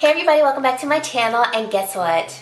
Hey everybody, welcome back to my channel, and guess what?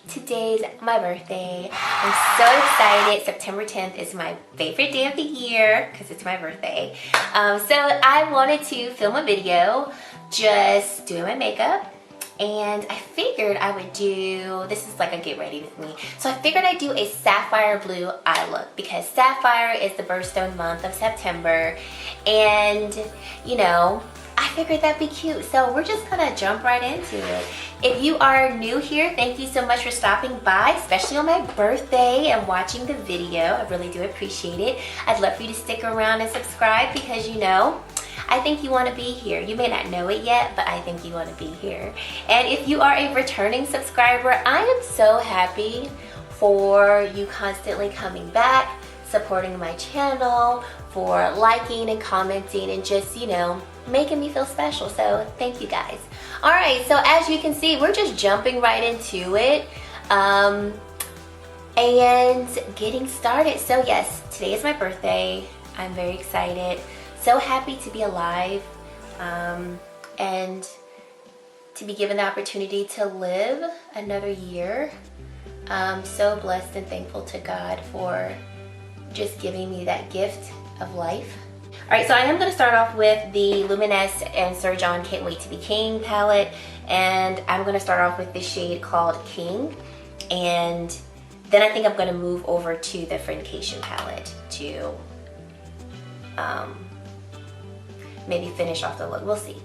Today's my birthday. I'm so excited. September 10th is my favorite day of the year because it's my birthday. So I wanted to film a video just doing my makeup, and I figured I would do, this is like a get ready with me. So I figured I'd do a sapphire blue eye look because sapphire is the birthstone month of September, and you know, I figured that'd be cute. So we're just gonna jump right into it. If you are new here, thank you so much for stopping by, especially on my birthday and watching the video. I really do appreciate it. I'd love for you to stick around and subscribe because you know, I think you want to be here. You may not know it yet, but I think you want to be here. And if you are a returning subscriber, I am so happy for you constantly coming back, supporting my channel, for liking and commenting and just, you know, making me feel special. So thank you guys. All right, so as you can see, we're just jumping right into it and getting started. So yes, today is my birthday. I'm very excited. So happy to be alive and to be given the opportunity to live another year. I'm so blessed and thankful to God for just giving me that gift of life. All right, so I am going to start off with the Luminous and Sir John Can't Wait to Be King palette, and I'm going to start off with the shade called King, and then I think I'm going to move over to the Friendcation palette to maybe finish off the look. We'll see.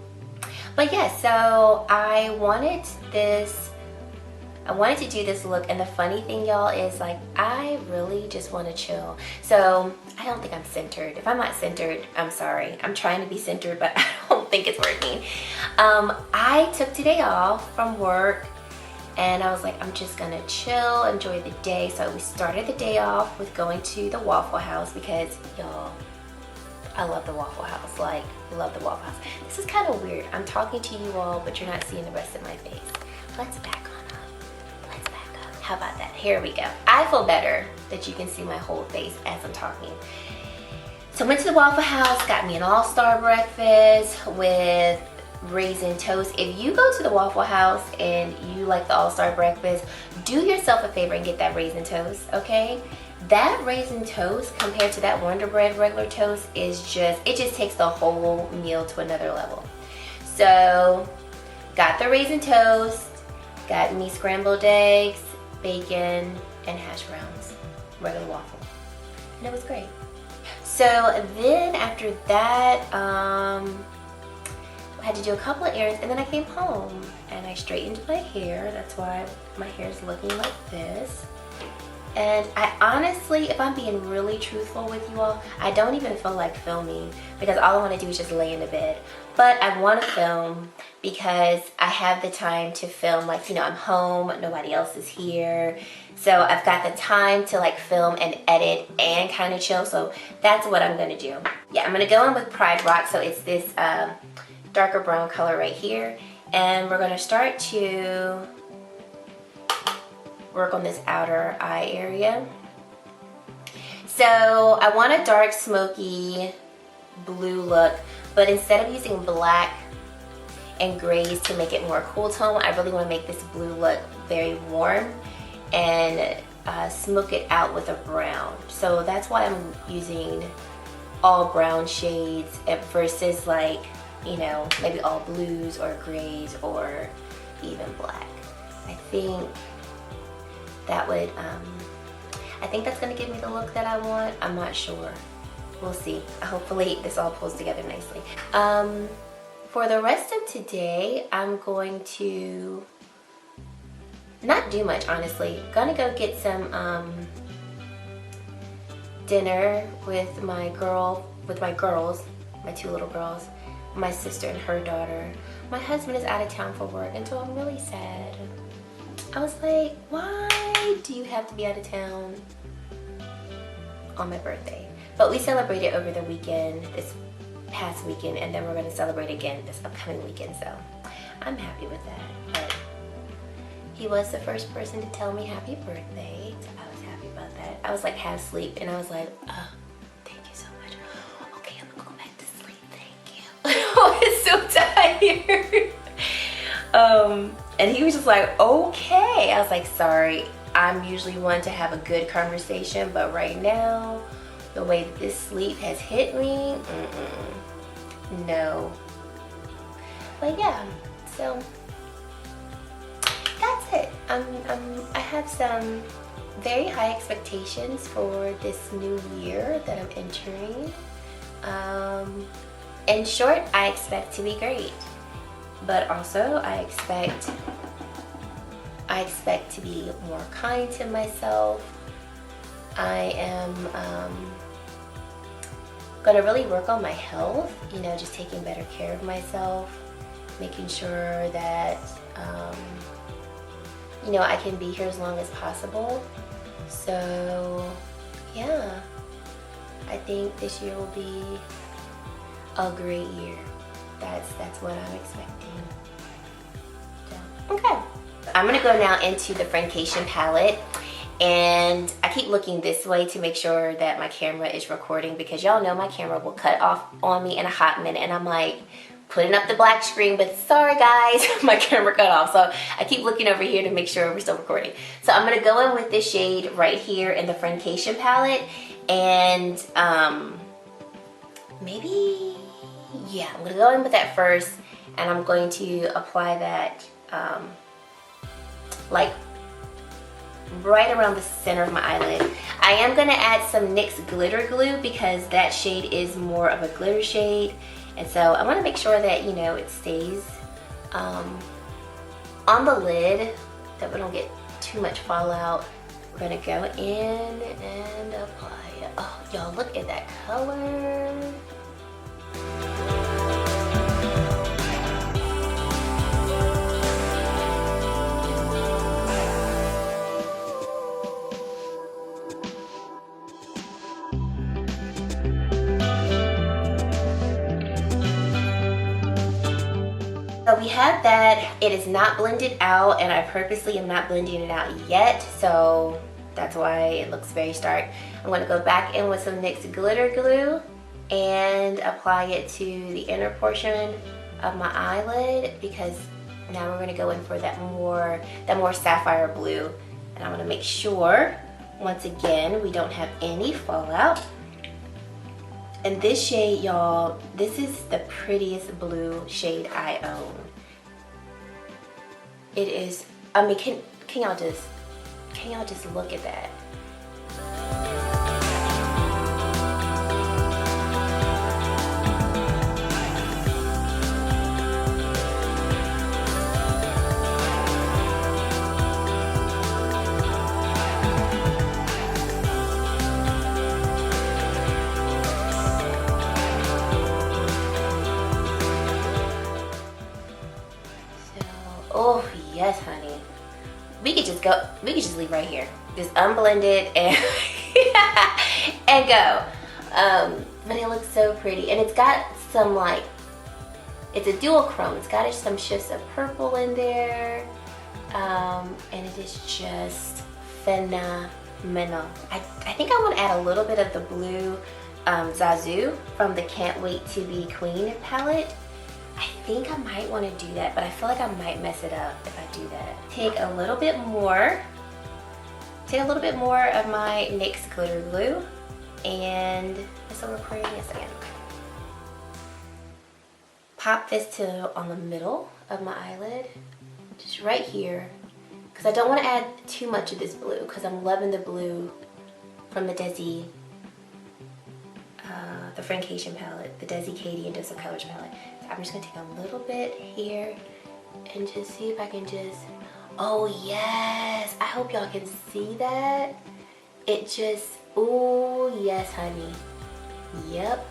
But yeah, so I wanted to do this look, and the funny thing, y'all, is like I really just want to chill. So I don't think I'm centered. If I'm not centered, I'm sorry. I'm trying to be centered, but I don't think it's working. I took today off from work, and I was like, I'm just gonna chill, enjoy the day. So we started the day off with going to the Waffle House because, y'all, I love the Waffle House. Like, love the Waffle House. This is kind of weird. I'm talking to you all, but you're not seeing the rest of my face. Let's back on. How about that? Here we go. I feel better that you can see my whole face as I'm talking. So I went to the Waffle House, got me an all-star breakfast with raisin toast. If you go to the Waffle House and you like the all-star breakfast, do yourself a favor and get that raisin toast, okay? That raisin toast compared to that Wonder Bread regular toast is just, it just takes the whole meal to another level. So got the raisin toast, got me scrambled eggs, bacon, and hash browns, regular waffle, and it was great. So then after that, I had to do a couple of errands, and then I came home and I straightened my hair. That's why my hair is looking like this. And I honestly, if I'm being really truthful with you all, I don't even feel like filming because all I want to do is just lay in the bed. But I want to film because I have the time to film, like, you know, I'm home, nobody else is here. So I've got the time to like film and edit and kind of chill. So that's what I'm going to do. Yeah, I'm going to go in with Pride Rock. So it's this darker brown color right here. And we're going to start to work on this outer eye area. So I want a dark smoky blue look, but instead of using black and grays to make it more cool tone, I really want to make this blue look very warm and smoke it out with a brown. So that's why I'm using all brown shades versus, like, you know, maybe all blues or grays or even black. I think that would, I think that's gonna give me the look that I want. I'm not sure. We'll see. Hopefully this all pulls together nicely. For the rest of today, I'm going to not do much, honestly. Gonna go get some dinner with my girls, my two little girls, my sister and her daughter. My husband is out of town for work, and so I'm really sad. I was like, why do you have to be out of town on my birthday? But we celebrated over the weekend, this past weekend, and then we're going to celebrate again this upcoming weekend, so I'm happy with that. But he was the first person to tell me happy birthday, so I was happy about that. I was like half asleep, and I was like, oh, thank you so much. Okay, I'm going to go back to sleep, thank you. I was so tired. And he was just like, okay. I was like, sorry, I'm usually one to have a good conversation, but right now, the way that this sleep has hit me, no. But yeah, so that's it. I have some very high expectations for this new year that I'm entering. In short, I expect to be great, but also I expect to be more kind to myself. I am gonna really work on my health, you know, just taking better care of myself, making sure that you know, I can be here as long as possible. So yeah, I think this year will be a great year. That's what I'm expecting. So, okay, I'm gonna go now into the Friendcation palette, and I keep looking this way to make sure that my camera is recording, because y'all know my camera will cut off on me in a hot minute, and I'm like putting up the black screen, but sorry guys, my camera cut off. So I keep looking over here to make sure we're still recording. So I'm gonna go in with this shade right here in the Friendcation palette, and maybe, yeah, I'm gonna go in with that first, and I'm going to apply that like right around the center of my eyelid. I am gonna add some NYX glitter glue because that shade is more of a glitter shade. And so I want to make sure that, you know, it stays on the lid, that we don't get too much fallout. We're going to go in and apply it. Oh, y'all, look at that color. So we have that. It is not blended out, and I purposely am not blending it out yet, so that's why it looks very stark. I'm going to go back in with some NYX glitter glue and apply it to the inner portion of my eyelid, because now we're going to go in for that more sapphire blue, and I want to make sure, once again, we don't have any fallout. And this shade, y'all, this is the prettiest blue shade I own. It is, I mean, can y'all just look at that? Oh yes, honey. We could just leave right here. Just unblended and and go. But it looks so pretty. And it's got some, like, it's a dual chrome. It's got some shifts of purple in there. And it is just phenomenal. I think I want to add a little bit of the blue Zazu from the Can't Wait to Be Queen palette. I think I might want to do that, but I feel like I might mess it up if I do that. Take a little bit more of my NYX glitter glue, and is still recording? Yes, I am. Pop this to on the middle of my eyelid, just right here, because I don't want to add too much of this blue, because I'm loving the blue from the Desi, the Friendcation palette, the Desi Katie and Dose of Colors palette. I'm just gonna take a little bit here and just see if I can just, oh yes, I hope y'all can see that. It just, oh yes, honey. Yep.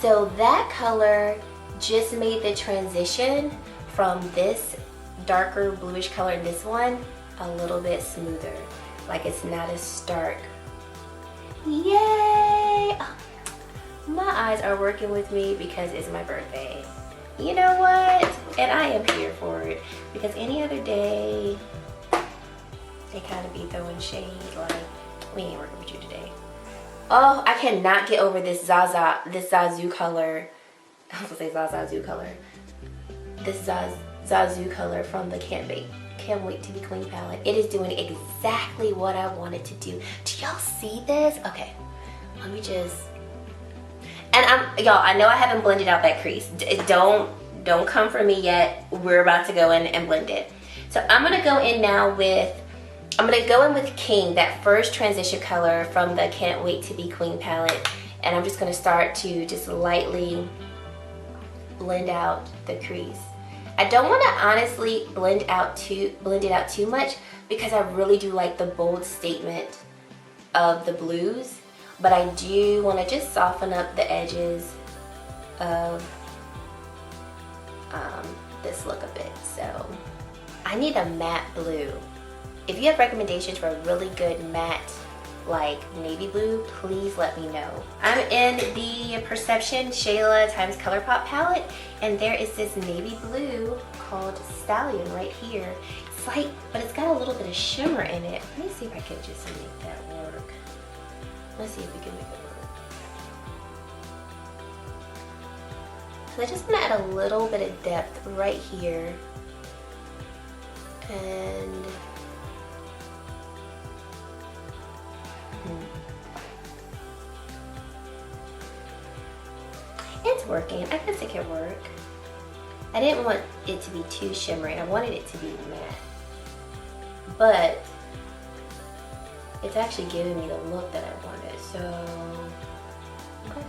So that color just made the transition from this darker bluish color in this one a little bit smoother. Like, it's not as stark. Yay! Oh, my eyes are working with me because it's my birthday. You know what? And I am here for it, because any other day they kind of be throwing shade like, we ain't working with you today. Oh, I cannot get over this Zazu color. I was gonna say Zazu color. this Zazu color from the Can't Wait to Be Queen palette. It is doing exactly what I wanted to do. Do y'all see this? Okay, let me just, and y'all, I know I haven't blended out that crease. Don't come for me yet. We're about to go in and blend it. So I'm gonna go in now with, King, that first transition color from the Can't Wait to Be Queen palette. And I'm just gonna start to just lightly blend out the crease. I don't wanna honestly blend it out too much because I really do like the bold statement of the blues, but I do wanna just soften up the edges of this look a bit. So I need a matte blue. If you have recommendations for a really good matte, like navy blue, please let me know. I'm in the Perception Shayla times ColourPop palette, and there is this navy blue called Stallion right here. It's like, but it's got a little bit of shimmer in it. Let me see if I can just make that work. Let's see if we can make it work. So I just want to add a little bit of depth right here. And it's working. I guess it could work. I didn't want it to be too shimmery. I wanted it to be matte. But it's actually giving me the look that I wanted. So, okay.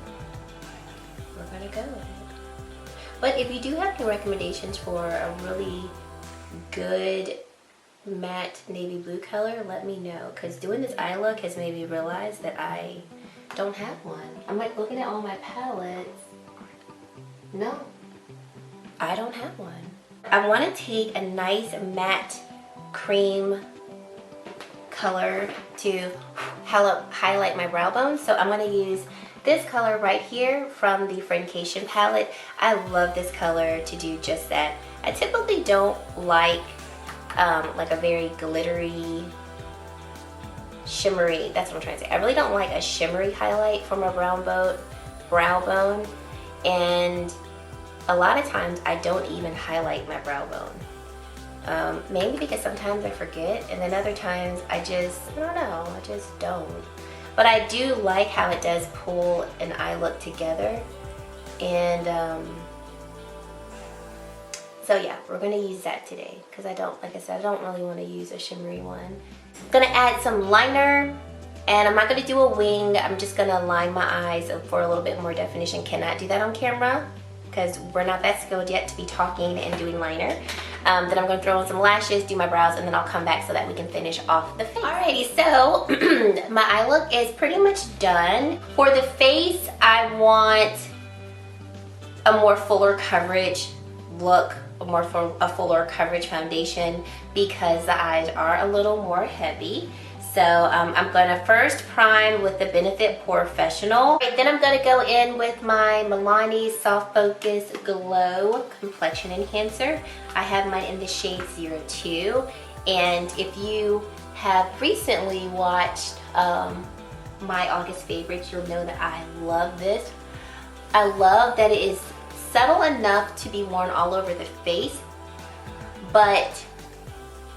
We're gonna go with it. But if you do have any recommendations for a really good matte navy blue color, let me know, because doing this eye look has made me realize that I don't have one. I'm like looking at all my palettes. No, I don't have one. I want to take a nice matte cream color to highlight my brow bone, so I'm going to use this color right here from the Friendcation palette. I love this color to do just that. I typically don't like a very glittery, shimmery, that's what I'm trying to say. I really don't like a shimmery highlight for my brow bone, and a lot of times I don't even highlight my brow bone. Mainly because sometimes I forget, and then other times I don't know, I just don't. But I do like how it does pull an eye look together, and so yeah, we're gonna use that today because like I said, I don't really want to use a shimmery one. I'm gonna add some liner, and I'm not gonna do a wing. I'm just gonna line my eyes for a little bit more definition. Cannot do that on camera because we're not that skilled yet to be talking and doing liner. Then I'm gonna throw in some lashes, do my brows, and then I'll come back so that we can finish off the face. Alrighty, so my eye look is pretty much done. For the face, I want a more fuller coverage look, a fuller coverage foundation because the eyes are a little more heavy. So I'm gonna first prime with the Benefit Porefessional. Right, then I'm gonna go in with my Milani Soft Focus Glow Complexion Enhancer. I have mine in the shade 02. And if you have recently watched my August favorites, you'll know that I love this. I love that it is subtle enough to be worn all over the face, but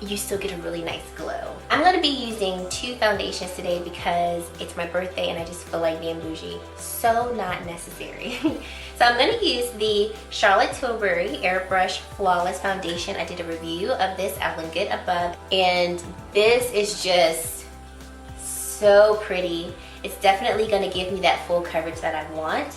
you still get a really nice glow. I'm gonna be using 2 foundations today because it's my birthday and I just feel like being bougie. So not necessary. So I'm gonna use the Charlotte Tilbury Airbrush Flawless Foundation. I did a review of this, I'll link it above. And this is just so pretty. It's definitely gonna give me that full coverage that I want.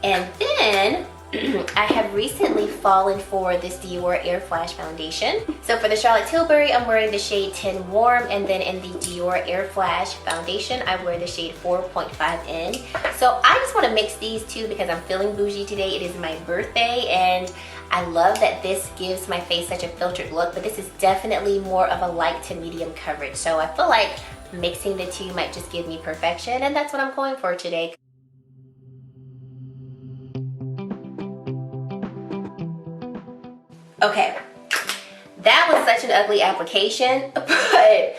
And then I have recently fallen for this Dior Airflash foundation. So for the Charlotte Tilbury, I'm wearing the shade 10 Warm, and then in the Dior Airflash foundation, I wear the shade 4.5N. So I just want to mix these two because I'm feeling bougie today. It is my birthday, and I love that this gives my face such a filtered look, but this is definitely more of a light to medium coverage. So I feel like mixing the two might just give me perfection, and that's what I'm going for today. Okay, that was such an ugly application, but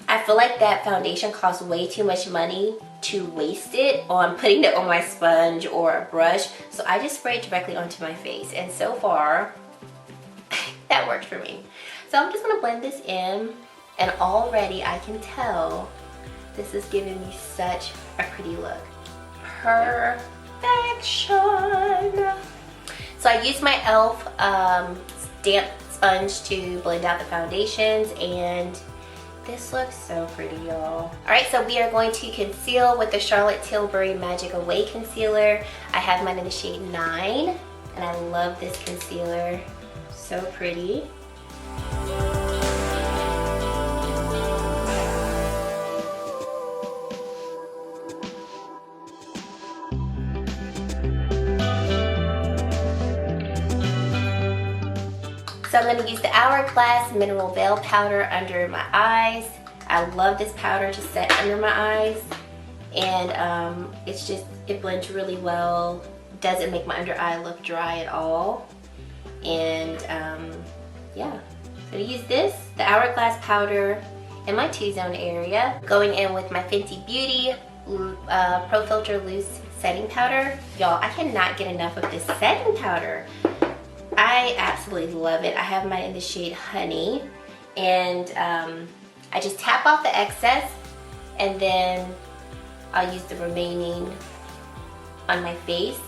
I feel like that foundation costs way too much money to waste it on putting it on my sponge or a brush. So I just spray it directly onto my face, and so far that worked for me. So I'm just gonna blend this in, and already I can tell this is giving me such a pretty look. Perfection. So I used my e.l.f. damp sponge to blend out the foundations, and this looks so pretty, y'all. Alright, so we are going to conceal with the Charlotte Tilbury Magic Away Concealer. I have mine in the shade 9, and I love this concealer. So pretty. So I'm going to use the Hourglass Mineral Veil Powder under my eyes. I love this powder to set under my eyes, and it blends really well. Doesn't make my under eye look dry at all. And yeah, so to use this, the Hourglass powder in my T-zone area, going in with my Fenty Beauty Pro Filter Loose Setting Powder. Y'all, I cannot get enough of this setting powder. I absolutely love it. I have mine in the shade Honey, and I just tap off the excess, and then I'll use the remaining on my face.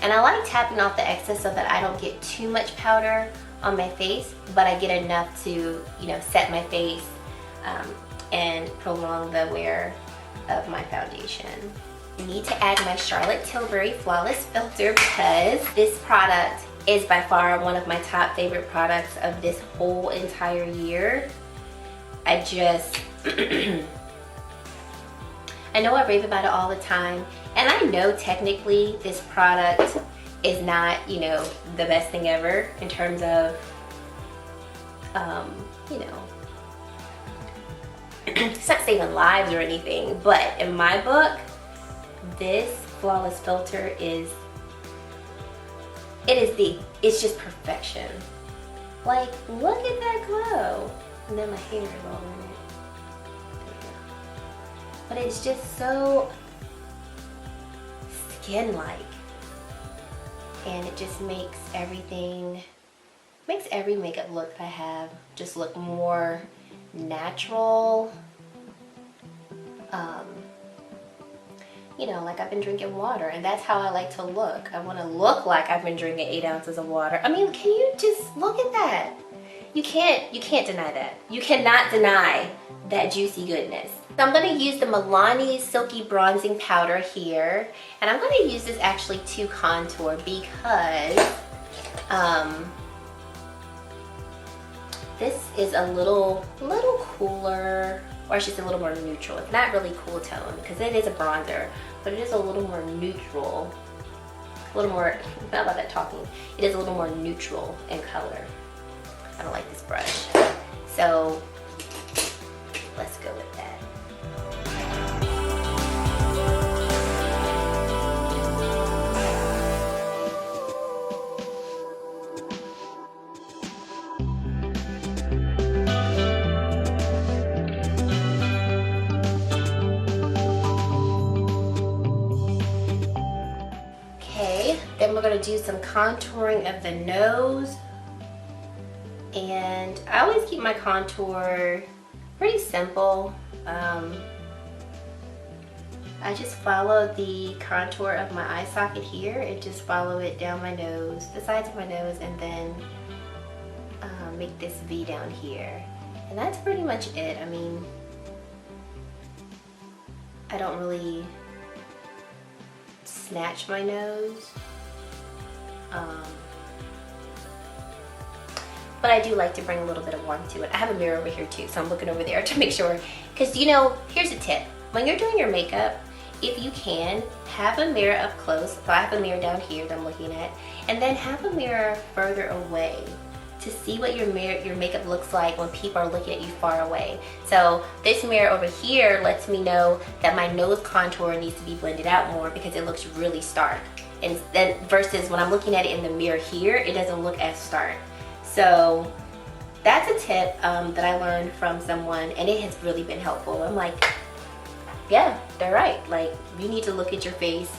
And I like tapping off the excess so that I don't get too much powder on my face, but I get enough to, you know, set my face and prolong the wear of my foundation. I need to add my Charlotte Tilbury Flawless Filter because this product is by far one of my top favorite products of this whole entire year. I just, I know I rave about it all the time, and I know technically this product is not, you know, the best thing ever in terms of, you know, it's not saving lives or anything, but in my book, this Flawless Filter is, it's just perfection. Like, look at that glow. And then my hair is all in it. But it's just so skin-like. And it just makes everything, makes every makeup look that I have just look more natural. You know, like I've been drinking water, and that's how I like to look. I want to look like I've been drinking 8 ounces of water. I mean, can you just look at that? You can't deny that. You cannot deny that juicy goodness. So I'm going to use the Milani Silky Bronzing Powder here, and I'm going to use this actually to contour because this is a little cooler, or it's just a little more neutral. It's not really cool tone because it is a bronzer, but it is a little more neutral. A little more, not about that talking, it is a little more neutral in color. I don't like this brush. So let's go with that. Then we're going to do some contouring of the nose, and I always keep my contour pretty simple. I just follow the contour of my eye socket here and just follow it down my nose, the sides of my nose, and then make this V down here. And that's pretty much it. I mean, I don't really snatch my nose. But I do like to bring a little bit of warmth to it. I have a mirror over here too, so I'm looking over there to make sure. Because, you know, here's a tip. When you're doing your makeup, if you can, have a mirror up close. So I have a mirror down here that I'm looking at. And then have a mirror further away to see what your makeup looks like when people are looking at you far away. So this mirror over here lets me know that my nose contour needs to be blended out more because it looks really stark. And then versus when I'm looking at it in the mirror here, it doesn't look as stark. So that's a tip that I learned from someone, and it has really been helpful. I'm like, yeah, they're right. Like, you need to look at your face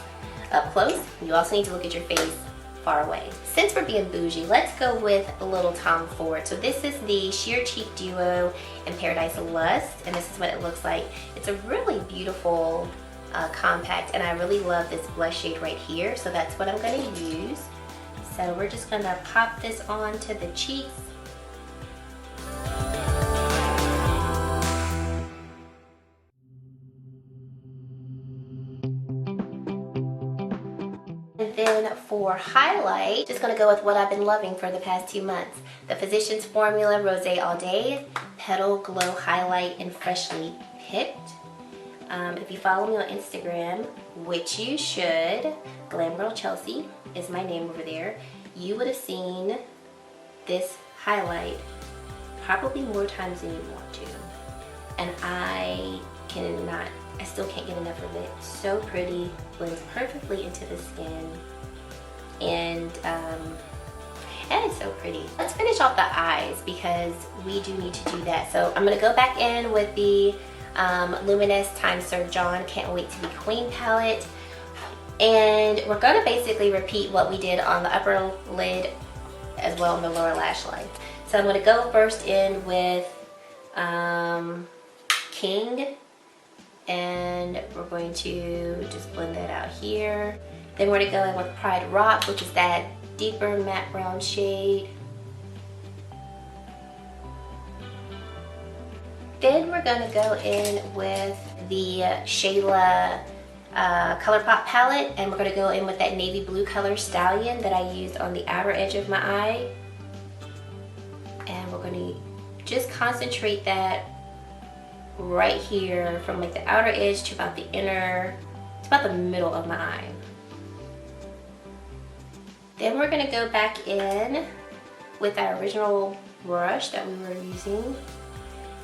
up close. You also need to look at your face far away. Since we're being bougie, let's go with a little Tom Ford. So this is the Sheer Cheek Duo in Paradise Lust, and this is what it looks like. It's a really beautiful compact, and I really love this blush shade right here, so that's what I'm going to use. So we're just going to pop this onto the cheeks. And then for highlight, just going to go with what I've been loving for the past 2 months. The Physicians Formula Rosé All Day Petal Glow Highlight in Freshly Picked. If you follow me on Instagram, which you should, Glam Girl Chelsea is my name over there, you would have seen this highlight probably more times than you want to. And I still can't get enough of it. So pretty, blends perfectly into the skin, and it's so pretty. Let's finish off the eyes because we do need to do that. So I'm gonna go back in with the Luminous Time Sir John Can't Wait to Be Queen palette, and we're gonna basically repeat what we did on the upper lid as well in the lower lash line. So I'm gonna go first in with King, and we're going to just blend that out here. Then we're gonna go in with Pride Rock, which is that deeper matte brown shade. Then we're gonna go in with the Shayla ColourPop palette, and we're gonna go in with that navy blue color Stallion that I used on the outer edge of my eye. And we're gonna just concentrate that right here from like the outer edge to about the inner, it's about the middle of my eye. Then we're gonna go back in with our original brush that we were using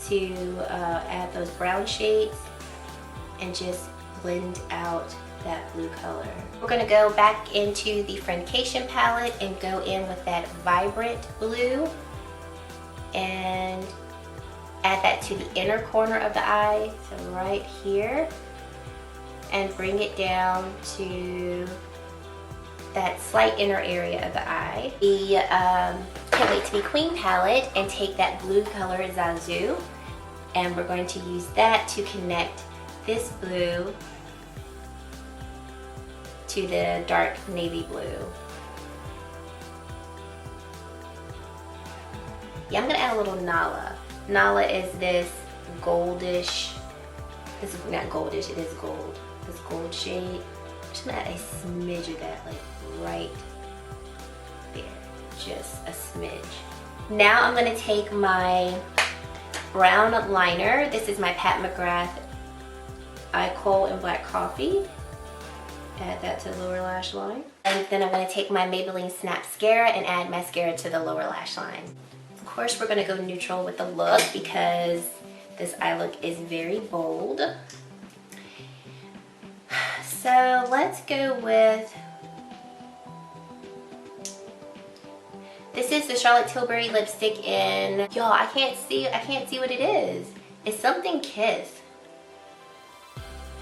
to add those brown shades and just blend out that blue color. We're gonna go back into the Friendcation palette and go in with that vibrant blue and add that to the inner corner of the eye, so right here, and bring it down to that slight inner area of the eye. The Can't Wait to Be Queen palette, and take that blue color Zazu, and we're going to use that to connect this blue to the dark navy blue. Yeah, I'm gonna add a little Nala. Nala is this goldish, this is not goldish, it is gold. This gold shade. I'm just gonna add a smidge of that, like right there, just a smidge. Now I'm gonna take my brown liner. This is my Pat McGrath Eye Kohl in Black Coffee. Add that to the lower lash line. And then I'm gonna take my Maybelline Snapscara and add mascara to the lower lash line. Of course, we're gonna go neutral with the look because this eye look is very bold. So let's go with, this is the Charlotte Tilbury lipstick in, y'all, I can't see what it is. It's something Kiss.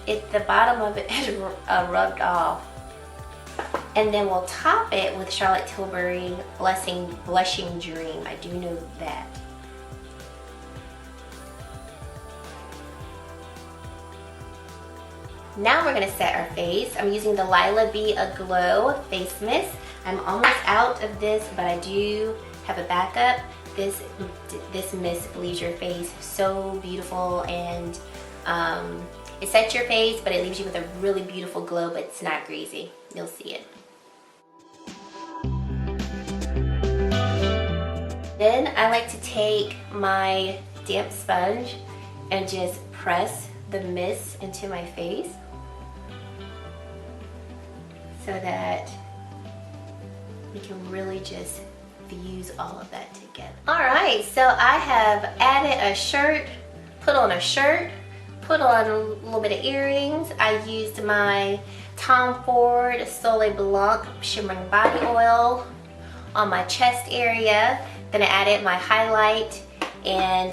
The bottom of it is rubbed off. And then we'll top it with Charlotte Tilbury Blushing Dream. I do know that. Now we're gonna set our face. I'm using the Lila Be A Glow Face Mist. I'm almost out of this, but I do have a backup. This mist leaves your face so beautiful, and it sets your face, but it leaves you with a really beautiful glow, but it's not greasy. You'll see it. Then I like to take my damp sponge and just press the mist into my face so that we can really just fuse all of that together. All right, so I have added a shirt, put on a shirt, put on a little bit of earrings. I used my Tom Ford Soleil Blanc Shimmering Body Oil on my chest area. Then I added my highlight, and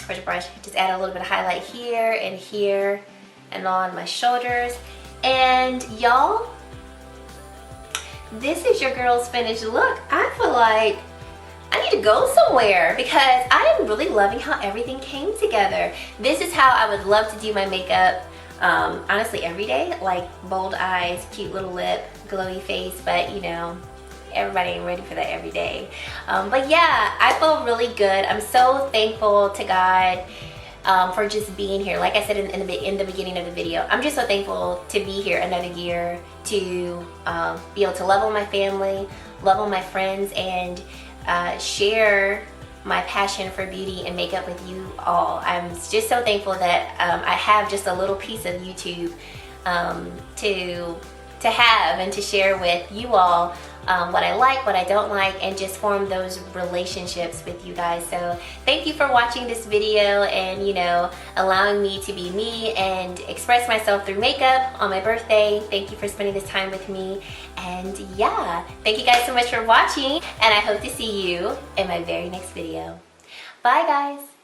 where's the brush? Just add a little bit of highlight here and on my shoulders. And y'all, this is your girl's finished look. I feel like I need to go somewhere because I am really loving how everything came together. This is how I would love to do my makeup, honestly, every day. Like bold eyes, cute little lip, glowy face, but you know, everybody ain't ready for that every day. But yeah, I feel really good. I'm so thankful to God for just being here. Like I said in the beginning of the video, I'm just so thankful to be here another year, to be able to love on my family, love on my friends, and share my passion for beauty and makeup with you all. I'm just so thankful that I have just a little piece of YouTube to have and to share with you all what I like, what I don't like, and just form those relationships with you guys. So thank you for watching this video and, you know, allowing me to be me and express myself through makeup on my birthday. Thank you for spending this time with me. And yeah, thank you guys so much for watching, and I hope to see you in my very next video. Bye guys.